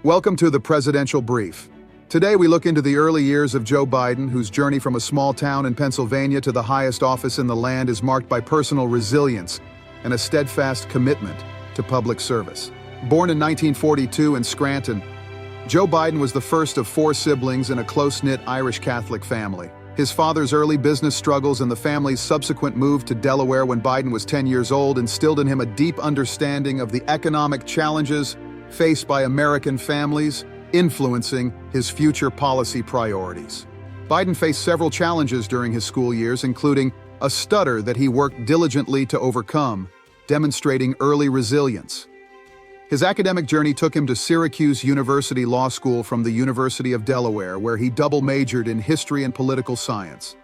Welcome to the Presidential Brief. Today we look into the early years of Joe Biden, whose journey from a small town in Pennsylvania to the highest office in the land is marked by personal resilience and a steadfast commitment to public service. Born in 1942 in Scranton, Joe Biden was the first of 4 siblings in a close-knit Irish Catholic family. His father's early business struggles and the family's subsequent move to Delaware when Biden was 10 years old instilled in him a deep understanding of the economic challenges faced by American families, influencing his future policy priorities. Biden faced several challenges during his school years, including a stutter that he worked diligently to overcome, demonstrating early resilience. His academic journey took him to Syracuse University Law School from the University of Delaware, where he double majored in history and political science.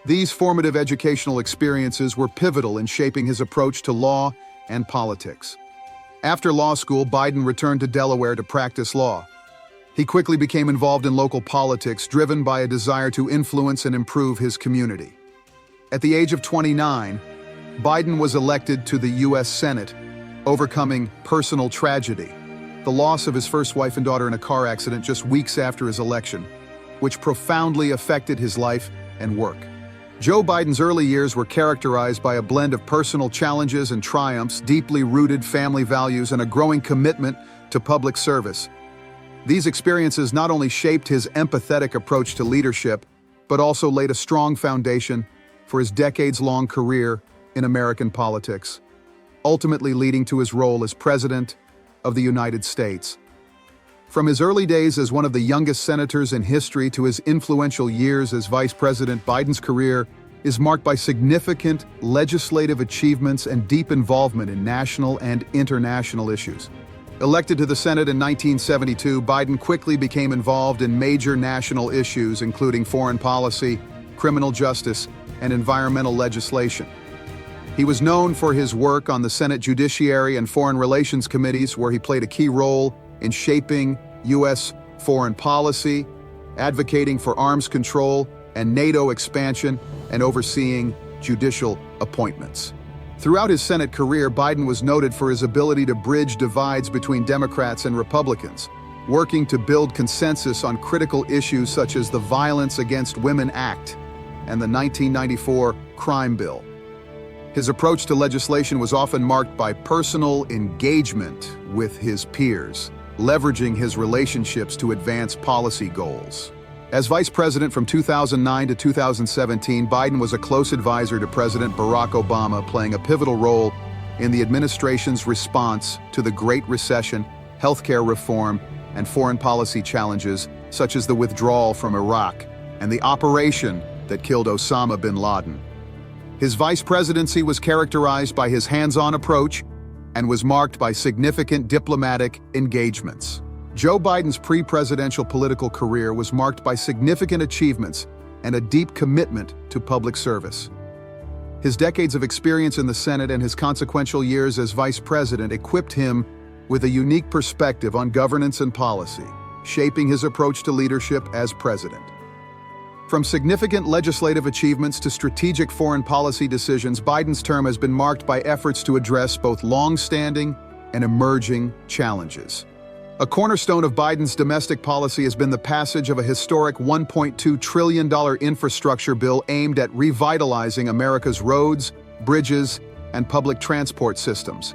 These formative educational experiences were pivotal in shaping his approach to law and politics. After law school, Biden returned to Delaware to practice law. He quickly became involved in local politics, driven by a desire to influence and improve his community. At the age of 29, Biden was elected to the U.S. Senate, overcoming personal tragedy, the loss of his first wife and daughter in a car accident just weeks after his election, which profoundly affected his life and work. Joe Biden's early years were characterized by a blend of personal challenges and triumphs, deeply rooted family values, and a growing commitment to public service. These experiences not only shaped his empathetic approach to leadership, but also laid a strong foundation for his decades-long career in American politics, ultimately leading to his role as President of the United States. From his early days as one of the youngest senators in history to his influential years as Vice President, Biden's career is marked by significant legislative achievements and deep involvement in national and international issues. Elected to the Senate in 1972, Biden quickly became involved in major national issues, including foreign policy, criminal justice, and environmental legislation. He was known for his work on the Senate Judiciary and Foreign Relations Committees, where he played a key role in shaping U.S. foreign policy, advocating for arms control and NATO expansion, and overseeing judicial appointments. Throughout his Senate career, Biden was noted for his ability to bridge divides between Democrats and Republicans, working to build consensus on critical issues such as the Violence Against Women Act and the 1994 Crime Bill. His approach to legislation was often marked by personal engagement with his peers, leveraging his relationships to advance policy goals. As vice president from 2009 to 2017, Biden was a close advisor to President Barack Obama, playing a pivotal role in the administration's response to the Great Recession, healthcare reform, and foreign policy challenges such as the withdrawal from Iraq and the operation that killed Osama bin Laden. His vice presidency was characterized by his hands-on approach and was marked by significant diplomatic engagements. Joe Biden's pre-presidential political career was marked by significant achievements and a deep commitment to public service. His decades of experience in the Senate and his consequential years as vice president equipped him with a unique perspective on governance and policy, shaping his approach to leadership as president. From significant legislative achievements to strategic foreign policy decisions, Biden's term has been marked by efforts to address both long-standing and emerging challenges. A cornerstone of Biden's domestic policy has been the passage of a historic $1.2 trillion infrastructure bill aimed at revitalizing America's roads, bridges, and public transport systems.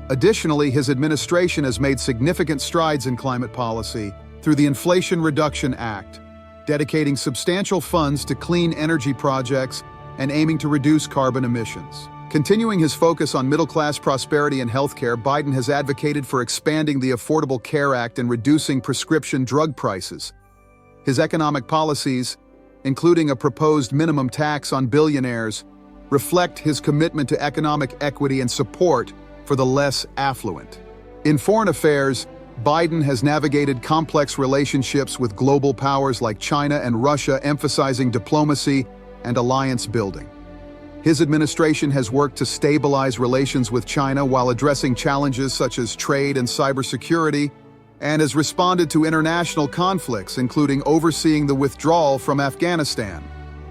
Additionally, his administration has made significant strides in climate policy through the Inflation Reduction Act, dedicating substantial funds to clean energy projects and aiming to reduce carbon emissions. Continuing his focus on middle-class prosperity and healthcare, Biden has advocated for expanding the Affordable Care Act and reducing prescription drug prices. His economic policies, including a proposed minimum tax on billionaires, reflect his commitment to economic equity and support for the less affluent. In foreign affairs, Biden has navigated complex relationships with global powers like China and Russia, emphasizing diplomacy and alliance building. His administration has worked to stabilize relations with China while addressing challenges such as trade and cybersecurity, and has responded to international conflicts, including overseeing the withdrawal from Afghanistan.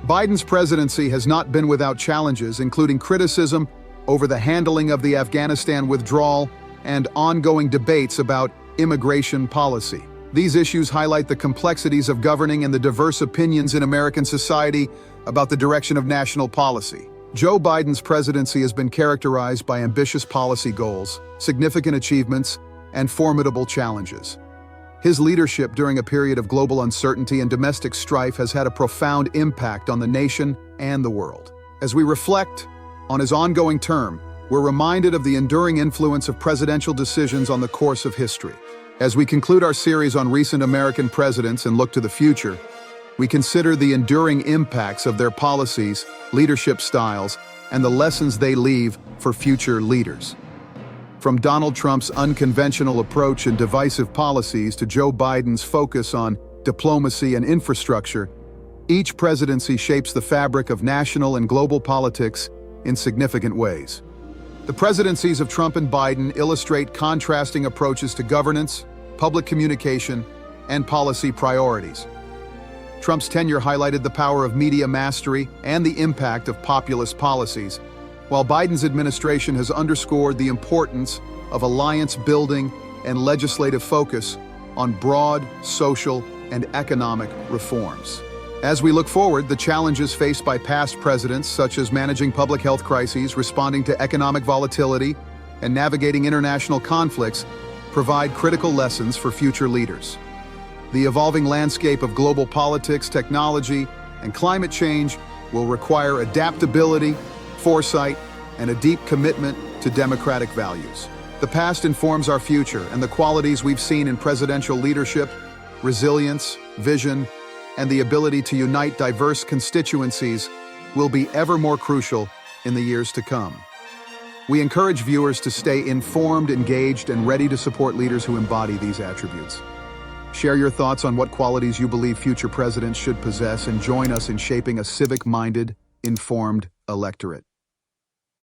Biden's presidency has not been without challenges, including criticism over the handling of the Afghanistan withdrawal and ongoing debates about immigration policy. These issues highlight the complexities of governing and the diverse opinions in American society about the direction of national policy. Joe Biden's presidency has been characterized by ambitious policy goals, significant achievements, and formidable challenges. His leadership during a period of global uncertainty and domestic strife has had a profound impact on the nation and the world. As we reflect on his ongoing term, we're reminded of the enduring influence of presidential decisions on the course of history. As we conclude our series on recent American presidents and look to the future, we consider the enduring impacts of their policies, leadership styles, and the lessons they leave for future leaders. From Donald Trump's unconventional approach and divisive policies to Joe Biden's focus on diplomacy and infrastructure, each presidency shapes the fabric of national and global politics in significant ways. The presidencies of Trump and Biden illustrate contrasting approaches to governance, public communication, and policy priorities. Trump's tenure highlighted the power of media mastery and the impact of populist policies, while Biden's administration has underscored the importance of alliance building and legislative focus on broad social and economic reforms. As we look forward, the challenges faced by past presidents, such as managing public health crises, responding to economic volatility, and navigating international conflicts, provide critical lessons for future leaders. The evolving landscape of global politics, technology, and climate change will require adaptability, foresight, and a deep commitment to democratic values. The past informs our future, and the qualities we've seen in presidential leadership, resilience, vision, and the ability to unite diverse constituencies will be ever more crucial in the years to come. We encourage viewers to stay informed, engaged, and ready to support leaders who embody these attributes. Share your thoughts on what qualities you believe future presidents should possess, and join us in shaping a civic-minded, informed electorate.